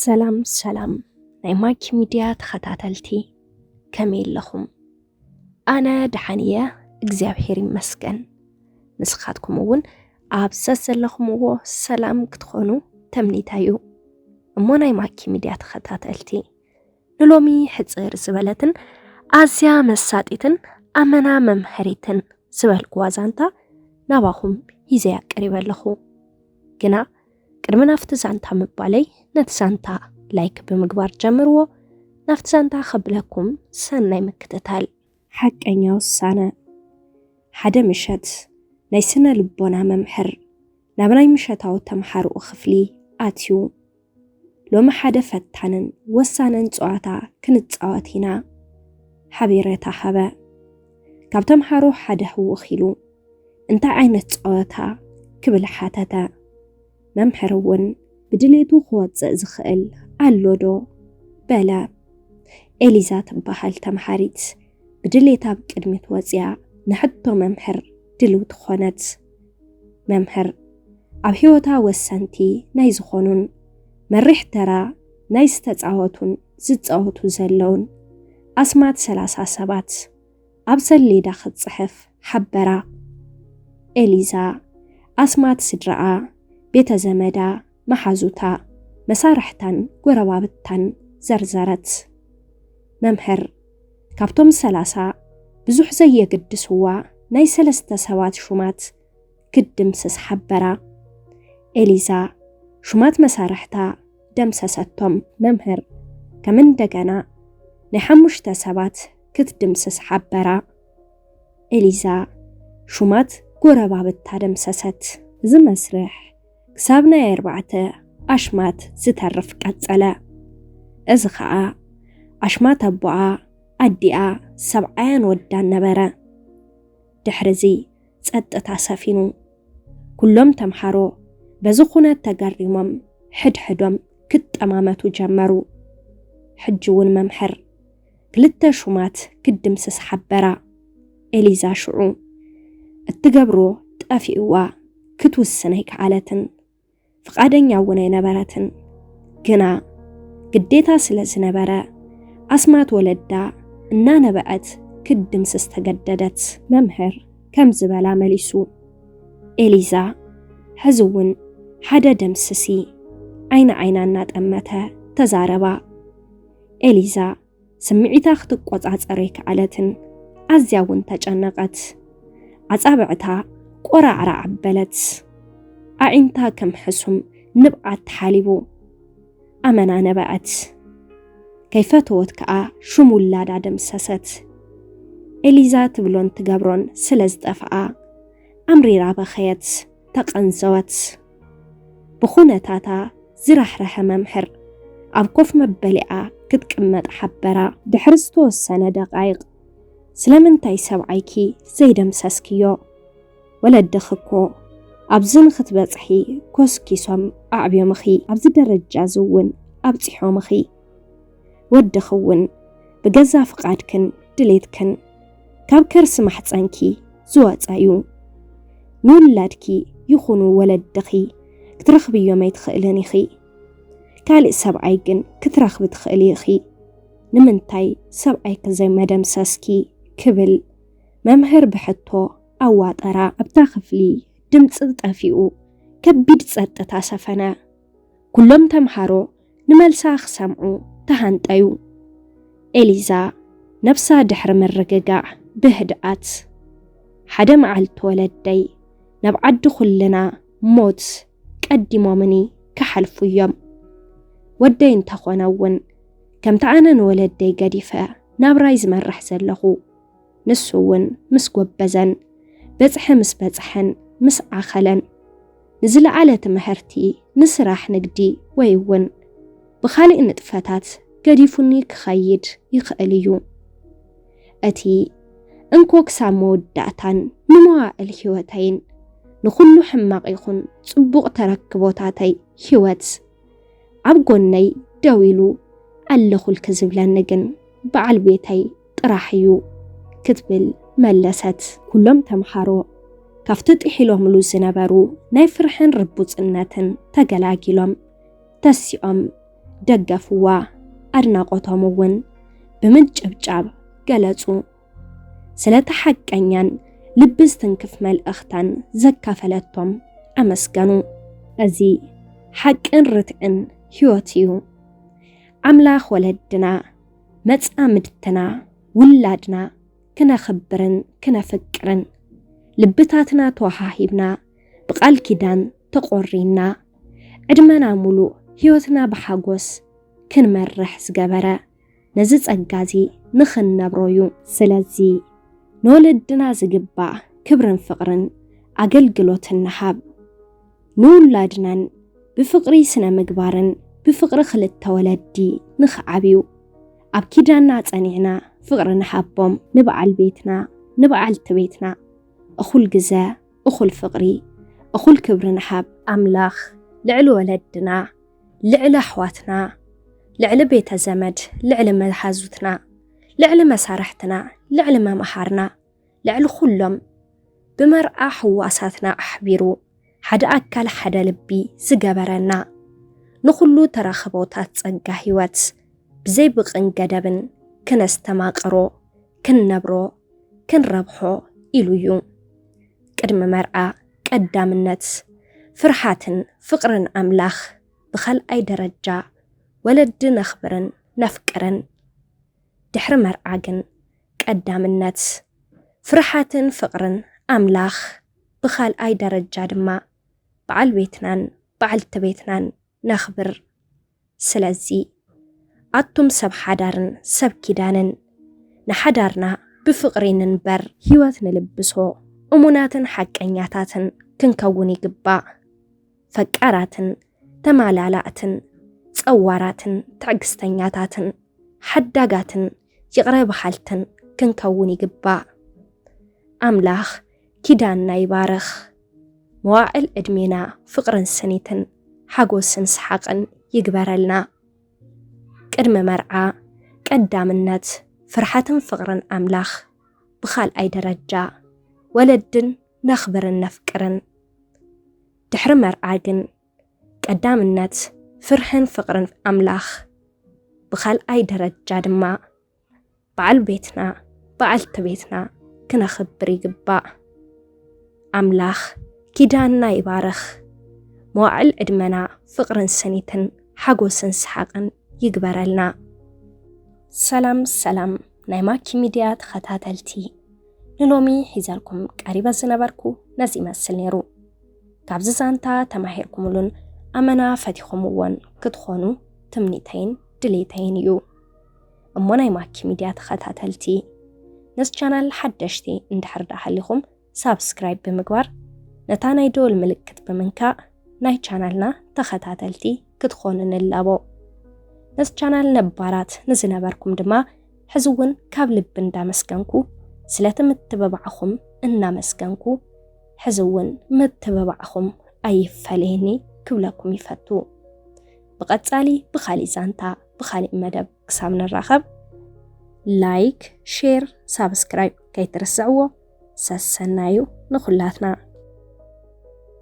سلام ናይ ማይክ ሚድያ ተኸታተልቲ ከመይ ኣለኹም? ኣነ ደሓንየ እግዚአብሔር ይመስገን። ንስኻትኩም እውን ኣብ ዘለኹምዎ ሰላም ክትኾኑ ተምኒታዩ። እሞ ናይ ማይክ ሚድያ ተኸታተልቲ ንሎሚ ሕፅር ዝበለትን ኣዝያ መሳጢትን ኣመና መምሕሪትን ዝበልክዋ ዛንታ ናባኹም ሂዘያ ቀሪበ ኣለኹ። ግና ቅድሚ ናፍቲ ዛንታ ምባለይ ነቲ ዛንታ ላይክ ብምግባር ጀምርዎ። ናፍቲ ዛንታ ኸብለኩም ሰናይ ምክትታል። ሓቀኛ ውሳነ ሓደ ምሸት ናይ ስነ ልቦና መምሕር ናብ ናይ ምሸታዊ ተምሓርኡ ክፍሊ ኣትዩ። ሎሚ ሓደ ፈታንን ወሳነን ፀዋታ ክንፃወት ኢና ሓቢረታ ሃበ። ካብ ተምሓሮ ሓደ ህውኽ ኢሉ እንታይ ዓይነት ፀዋታ ክብል ሓተተ። መምሕር እውን ብድሌቱ ክወፅእ ዝኽእል ኣሎ ዶ በለ። ኤሊዛ ትበሃል ተምሓሪት ብድሌታ ብቅድሚት ወፅያ ንሕቶ መምሕር ድልው ትኾነት። መምሕር ኣብ ሂወታ ወሰንቲ ናይ ዝኾኑን መሪሕ ተራ ናይ ዝተፃወቱን ዝፃወቱ ዘለውን ኣስማት 30 ሰባት ኣብ ሰሌዳ ክትፅሕፍ ሓበራ። ኤሊዛ ኣስማት ስድራኣ፣ ቤተ ዘመዳ፣ መሓዙታ፣ መሳርሕታን ጎረባብታን ዘርዘረት። መምሕር ካብቶም 30 ብዙሕ ዘየግድስዋ ናይ 3 ሰባት ሹማት ክድምስስ ሓበራ። ኤሊዛ ሹማት መሳርሕታ ደምሰሰቶም። መምሕር ከም እንደገና ናይ 5 ሰባት ክትድምስስ ሓበራ። ኤሊዛ ሹማት ጎረባብታ ደምሰሰት። እዚ መስርሕ ክሳብ ናይ 4 ኣሽማት ዝተርፍ ቀጸለ። እዚ ከዓ ኣሽማት ኣቦኣ ኣዲኣ ሰብዓያን ወዳን ነበረ። ድሕሪዚ ጸጥታ ሰፊኑ ኩሎም ተምሓሮ በዚ ኩነት ተገሪሞም ሕድሕዶም ክጠማመቱ ጀመሩ። ሕጂ እውን መምሕር 2 ሹማት ክድምስስ ሓበራ። ኤሊዛ ሽዑ እትገብሮ ጠፊእዋ ክትውስነይ ከዓለትን ፍቃደኛ እውን ኣይነበረትን። ግና ግዴታ ስለ ዝነበረ ኣስማት ወለዳ እናነበአት ክድምስስ ተገደደት። መምሕር ከም ዝበላ መሊሱ። ኤሊዛ ሕዚ እውን ሓደ ደምስሲ ዓይና እናጠመተ ተዛረባ። ኤሊዛ ስምዒታ ክትቆፃፀር ከዓለትን ኣዝያ እውን ተጨነቀት። ኣጻብዕታ ቆራዕራ ዓበለት። ኣዒንታ ከም ሕሱም ንብዓት ተሓሊቡ ኣመና ነበአት። ከይፈተወት ከዓ ሽሙላዳ ደምሰሰት። ኤሊዛ ትብሎን ትገብሮን ስለ ዝጠፍኣ ኣምሪራ በኸየት፣ ተቐንዘወት። ብኹነታታ ዝራሕረሐ መምሕር ኣብ ኮፍ መበሊኣ ክትቅመጥ ሓበራ። ድሕሪ ዝተወሰነ ደቃይቕ ስለምንታይ ሰብዓይኪ ዘይደምሰስክዮ? ወለድኽኮ ኣብዚ ንኽትበፅሒ ኮስኪሶም ኣዕብዮምኺ፣ ኣብዚ ደረጃ ዝውን ኣብፂሖምኺ። ወድኽውን ብገዛ ፍቓድክን ድሌትክን ካብ ከርሲ ማሕፀንኪ ዝወፀዩ። ንውላድኪ ይኹኑ ወለድኺ ክትረኽብዮም ኣይትኽእልን ኢኺ። ካልእ ሰብዓይ ግን ክትረኽቢ ትኽእል ኢኺ። ንምንታይ ሰብዓይክ ዘይመደምሰስኪ ክብል መምሕር ብሕቶ ኣዋጠራ። ኣብታ ክፍሊ ድምፂ ጠፊኡ ከቢድ ጸጥታ ሰፈነ። ኩሎም ተምሓሮ ንመልሳ ክሰምዑ ተሃንጠዩ። ኤሊዛ ነፍሳ ድሕሪ ምርግጋዕ ብህድኣት ሓደ መዓልቲ ወለደይ ናብ ዓዲ ኩልና ሞት ቀዲሞምኒ ክሓልፉ እዮም። ወደይ እንተኾነ እውን ከምቲ ኣነ ንወለደይ ገዲፈ ናብራይ ዝመርሕ ዘለኹ ንሱ እውን ምስ ጎበዘን በፅሐ ምስ በፅሐን ምስ ኣኸለን ንዝለዓለ ትምህርቲ ንስራሕ ንግዲ ወይ እውን ብኻሊእ ንጥፈታት ገዲፉኒ ክኸይድ ይኽእል እዩ። እቲ እንኮ ክሳብ መወዳእታን ንመዋዕል ህይወተይን ንኹሉ ሕማቕ ይኹን ጽቡቕ ተረክቦታተይ ህይወት ኣብ ጎነይ ደው ኢሉ ኣለኹልክ ዝብለኒ ግን በዓል ቤተይ ጥራሕ እዩ ክትብል መለሰት። ኩሎም ተምሓሮ ካፍቲ ጥሒሎምሉ ዝነበሩ ናይ ፍርሕን ርቡፅነትን ተገላጊሎም ተሲኦም دقفوا أدناقوتهم ون بمنجبجاب قلصوا ስለተሐቀኛን ልብዝትን ክፍ መልእኽታን ዘካፈለቶም አመስገኑ እዚ ሐቅን ርትዕን ሕይወት እዩ አምላኽ ወለድና መጻምድትና ውላድና ክነኽብርን ክነፍቅርን ልብታትና ተዋሃሂብና ብቃል ኪዳን ተቆሪና ዕድመና ሙሉ ሕይወትና በሐጎስ ክንመርሕ ዝገበረ ነዚ ጸጋዚ ንኽነብሮዩ ስለዚ نولدنا زجبا كبرن فقرن أجلجلوتن نحب نولادنا بفقري سنة مجبارن بفقر خلت تولدي نخ عبيو أبكيدنا تانينا فقر نحبهم نبع البيتنا نبع التبيتنا أخول جزاء أخول فقري أخول كبر نحب أملاخ لعل ولدنا لعل حواتنا لعل بيت زمد لعل ملحزوتنا لعل مسارحتنا لعل ما محارنا لعل خلهم بمرأة حواساتنا أحبيرو حدا أكل حدا لبي زجبرنا نخلو تراخبوتات صنقا هيوات بزي بقن قدبن كنستماقرو كنبرو كنربحو إلو يوم قدم مرأة قدام النت فرحاتن فقرن أملاخ بخل أي درجة ولد نخبرن نفكرن دحر مرعاقن قدام النت فرحاتن فقرن أملاخ بخال أي درجة دما بعل بيتنان بعل تبيتنان نخبر سلازي أطم سب حدارن سب كيدانن نحدارنا بفقرين نبر هيواتن لبسو أموناتن حق أنياتاتن كنكوني قبا فكاراتن تمالالاتن تصوراتن تعقستنياتاتن حداقاتن يقرب حالتن كنكوني قبا أملاخ كيداننا يبارخ مواعل أدمينا فقرن سنيتن حقوسن سحاقن يقبرلنا قدم مرعى قدام النت فرحتن فقرن أملاخ بخال أي درجة ولدن نخبرن نفكرن دحر مرعاقن قدام النت فرحن فقرن أملاخ بخال أي درجة دما بعل بيتنا بعل تبيتنا كنا خبري قبا أملاخ كيداننا يبارخ موعل أدمنا فقرن سنيتن حقوسن سحاقن يقبرلنا سلام نايماكي ميديا تخطاتلتي نلومي حيزالكم قريبا زنباركو نزيما السلنيرو كابز زانتا تماهيركم لون أمنا فاتيخموان كتخونو تمنيتين دليتين يو أمو نايماكي ميديا تخطاتلتي نس channel حدشتي اندحر داحليكم سابسكرايب بمقبار نتانا يدول ملكت بمنكا ناي channelنا تخطاتلتي كتخونن اللابو نس channel نبارات نزنباركم دما حزوون كابلب بندا مسكنكو سلاتم التبابعكم إنا مسكنكو حزوون متبابعكم أي فاليني كبلاكم يفتو بقاتالي بخالي زانتا بخالي مدب كسامنا الراخب لايك شير سابسكرايب كي ترسعوه ساسنايو نخلاتنا